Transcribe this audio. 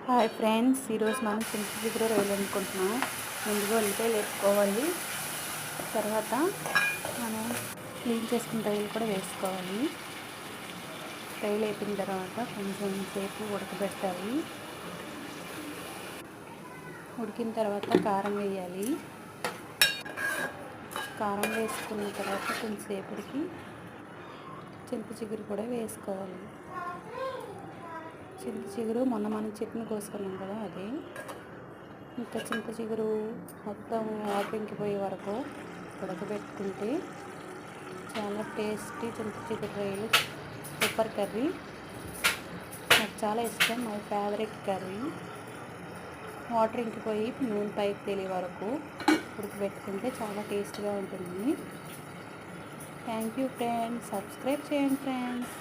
Hi friends, ఈరోజు మనం చింత చిగురు రొయ్యలు వండుకుంటున్నాం. ముందుగా ఉల్లిపాయలు వేసుకోవాలి. తర్వాత మనం క్లీన్ చేసుకున్న రొయ్యలు కూడా వేసుకోవాలి. రొయ్యలు వేపిన తర్వాత కొంచెం సేపు ఉడకబెట్టాలి. ఉడికిన తర్వాత కారం వేయాలి. కారం వేసుకున్న తర్వాత కొంచెంసేపటికి చింత చిగురు కూడా వేసుకోవాలి. చింత చిగురు మొన్న మనం చెట్టును కోసుకున్నాం కదా, అది ఇంకా చింత చిగురు మొత్తం వాటర్ ఇంకిపోయే వరకు ఉడకబెట్టుకుంటే చాలా టేస్టీ చింత చిగురు రొయ్యలు సూపర్ కర్రీ. నాకు చాలా ఇష్టం, మై ఫేవరెట్ కర్రీ. వాటర్ ఇంకిపోయి నూనె పైకి తేలే వరకు ఉడకబెట్టుకుంటే చాలా టేస్ట్గా ఉంటుంది. Thank you friends. సబ్స్క్రైబ్ చేయండి ఫ్రెండ్స్.